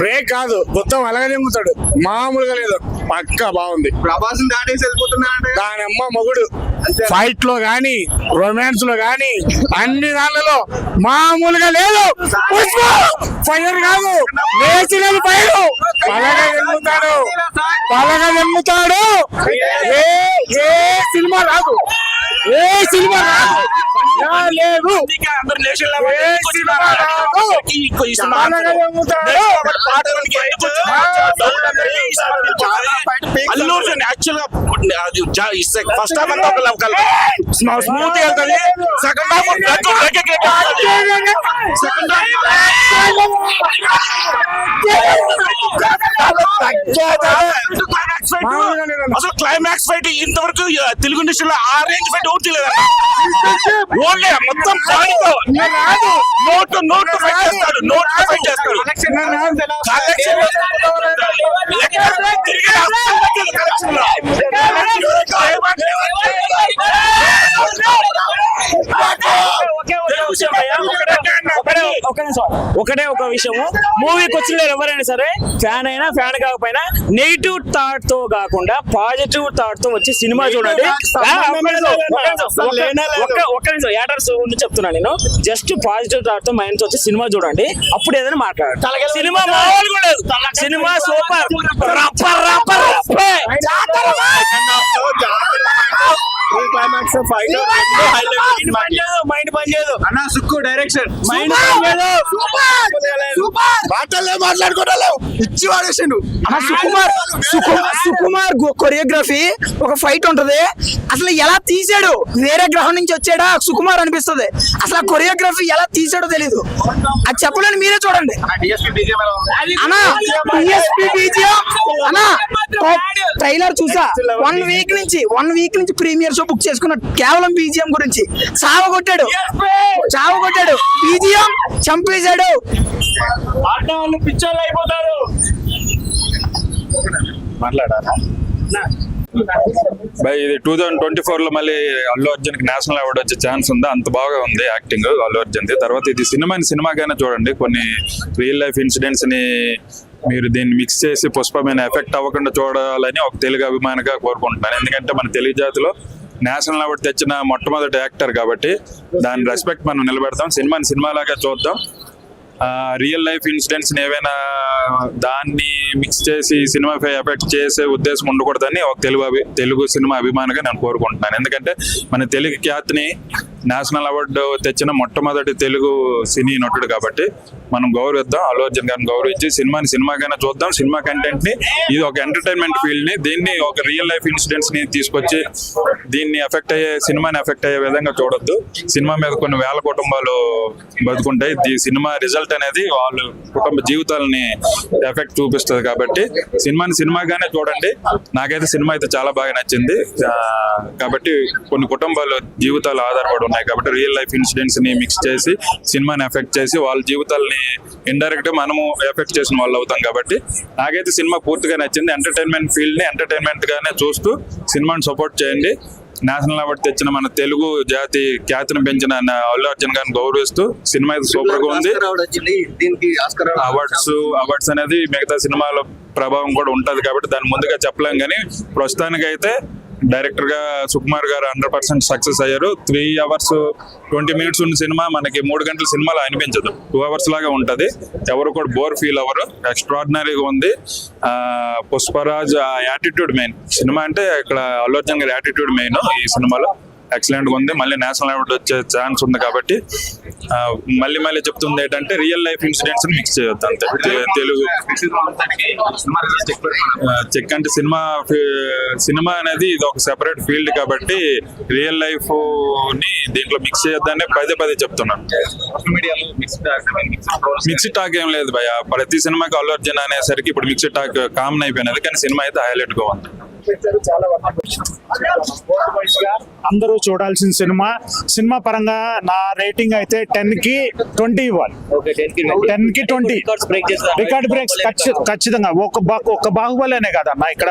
Break కాదు, మొత్తం అలాగే తింగుతాడు, మామూలుగా లేదు, పక్క బాగుంది. ప్రభాస్ దాటేసి వెళ్ళిపోతున్నా దాని అమ్మ మొగుడు ఫైట్ లో గాని రొమాన్స్ లో గాని అన్ని దానిలో మామూలుగా లేదు. ఫైర్ కాదు, వేసినది ఫైర్, పలగా ఎమ్ముతాడు, పలగా ఎమ్ముతాడు. ఏ సినిమా రాదు, ఏ సినిమా రాదు, లేదు అల్లు అర్జున్ యాక్చువల్ గా ఫస్ట్ హాఫ్ అంతా ఒక స్మూత్ వెళ్తుంది, సెకండ్ హాఫ్ అసలు క్లైమాక్స్ ఫైట్ ఇంతవరకు తెలుగు ఇండస్ట్రీలో ఆ రేంజ్ ఫైట్ అవుట్ చేయలేదన్న. ఓన్లీ మొత్తం నోట్ ఫైట్ చేస్తాడు, నోట్ ఫైట్ చేస్తాడు. ఒకటే ఒక విషయము, మూవీకి వచ్చిన ఎవరైనా సరే ఫ్యాన్ అయినా ఫ్యాన్ కాకపోయినా నెగిటివ్ థాట్ తో కాకుండా పాజిటివ్ థాట్ తో వచ్చి సినిమా చూడండి. ఒక్క నిమిషం యాటర్స్ ఉండి చెప్తున్నా నేను, జస్ట్ పాజిటివ్ థాట్ తో మైండ్ తో వచ్చి సినిమా చూడండి, అప్పుడు ఏదైనా మాట్లాడాలి. సినిమా మామూలుగా లేదు, సినిమా సూపర్. మైండ్ పనిచేయదు అన్న, సుక్కు డైరెక్షన్ మాట్లాడుకోవడం ఇచ్చి వాడేసిండు. సుకుమార్ కొరియోగ్రఫీ ఒక ఫైట్ ఉంటది, అసలు ఎలా తీసాడు, వేరే గ్రహం నుంచి వచ్చాడా సుకుమార్ అనిపిస్తుంది. అసలు ఆ కొరియోగ్రఫీ ఎలా తీసాడో తెలీదు, అది చెప్పలేని మీరే చూడండి. అన్నా ట్రైలర్ చూసా, 1 వీక్ నుంచి ప్రీమియర్ షో బుక్ చేసుకున్న కేవలం బీజిఎం గురించి. చావ కొట్టాడు బీజిఎం, చంపేశాడు. పిక్చర్లు అయిపోతారు. ఇది 2024 లో మళ్ళీ అల్లు అర్జున్ కి నేషనల్ అవార్డు వచ్చే ఛాన్స్ ఉందా? అంత బాగా ఉంది యాక్టింగ్ అల్లు అర్జున్ ది. తర్వాత ఇది సినిమాగానే చూడండి, కొన్ని రియల్ లైఫ్ ఇన్సిడెంట్స్ ని మీరు దీన్ని మిక్స్ చేసి పుష్పమైన ఎఫెక్ట్ అవ్వకుండా చూడాలని ఒక తెలుగు అభిమానిగా కోరుకుంటున్నాను. ఎందుకంటే మన తెలుగు జాతిలో నేషనల్ అవార్డు తెచ్చిన మొట్టమొదటి యాక్టర్ కాబట్టి దాని రెస్పెక్ట్ మనం నిలబెడతాం. సినిమాలాగా చూద్దాం. రియల్ లైఫ్ ఇన్సిడెంట్స్ ఏవైనా దాన్ని మిక్స్ చేసి సినిమాపై ఎఫెక్ట్ చేసే ఉద్దేశం ఉండకూడదని ఒక తెలుగు సినిమా అభిమానిగా నేను కోరుకుంటున్నాను. ఎందుకంటే మన తెలుగు ఖ్యాతిని నేషనల్ అవార్డు తెచ్చిన మొట్టమొదటి తెలుగు సినీ నటుడు కాబట్టి మనం గౌరవిద్దాం. అల్లు అర్జున్ గారిని గౌరవించి సినిమాగానే చూద్దాం. సినిమా కంటెంట్ ని, ఇది ఒక ఎంటర్టైన్మెంట్ ఫీల్డ్ ని, దీన్ని ఒక రియల్ లైఫ్ ఇన్సిడెంట్స్ ని తీసుకొచ్చి దీన్ని సినిమాని ఎఫెక్ట్ అయ్యే విధంగా చూడొద్దు. సినిమా మీద కొన్ని వేల కుటుంబాలు బతుకుంటాయి. సినిమా రిజల్ట్ అనేది వాళ్ళ కుటుంబ జీవితాలని ఎఫెక్ట్ చూపిస్తుంది కాబట్టి సినిమాగానే చూడండి. నాకైతే సినిమా అయితే చాలా బాగా నచ్చింది. కాబట్టి కొన్ని కుటుంబాలు జీవితాలు ఆధారపడి ఉన్నాయి కాబట్టి రియల్ లైఫ్ ఇన్సిడెంట్స్ ని మిక్స్ చేసి సినిమాని ఎఫెక్ట్ చేసి వాళ్ళ జీవితాలని ఇండైరెక్ట్ గా మనము ఎఫెక్ట్ చేసిన వాళ్ళు అవుతాం. కాబట్టి నాకైతే సినిమా పూర్తిగా నచ్చింది. ఎంటర్టైన్మెంట్ ఫీల్డ్ ని ఎంటర్టైన్మెంట్ గానే చూస్తూ సినిమాని సపోర్ట్ చేయండి. నేషనల్ అవార్డు తెచ్చిన మన తెలుగు జాతి ఖ్యాతిని పెంచిన అల్లు అర్జున్ గారిని గౌరవిస్తూ సినిమా అయితే సూపర్ గా ఉంది. అవార్డ్స్ అనేది మిగతా సినిమాల ప్రభావం కూడా ఉంటది కాబట్టి దాన్ని ముందుగా చెప్పలేం. కానీ ప్రస్తుతానికి అయితే డైరెక్టర్ గా సుకుమార్ గారు 100% సక్సెస్ అయ్యారు. 3 hours 20 minutes ఉన్న సినిమా మనకి 3 గంటల సినిమాలో అనిపించదు, 2 hours లాగా ఉంటది. ఎవరు కూడా బోర్ ఫీల్ అవ్వరు. ఎక్స్ట్రాడినరీగా ఉంది. Pushparaj attitude main. సినిమా అంటే ఇక్కడ అల్లు అర్జున్ గారి యాటిట్యూడ్ మెయిన్ ఈ సినిమాలో. ఎక్సలెంట్ గా ఉంది. మళ్ళీ నేషనల్ అవార్డు వచ్చే ఛాన్స్ ఉంది కాబట్టి మళ్ళీ చెప్తుంది ఏంటంటే రియల్ లైఫ్ ఇన్సిడెంట్స్ ని మిక్స్ చేయొద్దు అంతే. తెలుగు చెక్ అంటే సినిమా అనేది ఇది ఒక సెపరేట్ ఫీల్డ్ కాబట్టి రియల్ లైఫ్ ని దీంట్లో మిక్స్ చేయొద్దని పదే చెప్తున్నాను. మిక్స్డ్ టాక్ ఏం లేదు భయ. ప్రతి సినిమాకి అల్లు అర్జున్ అనేసరికి ఇప్పుడు మిక్స్డ్ టాక్ కామన్ అయిపోయినది. కానీ సినిమా అయితే హైలైట్ గా ఉంది. అందరూ చూడాల్సిన సినిమా పరంగా నా రేటింగ్ అయితే 10 కి 20 ఇవ్వాలి. 10 కి 20 రికార్డ్ బ్రేక్స్ ఖచ్చితంగా. ఒక బాహుబలి అనే కదన్నా, ఇక్కడ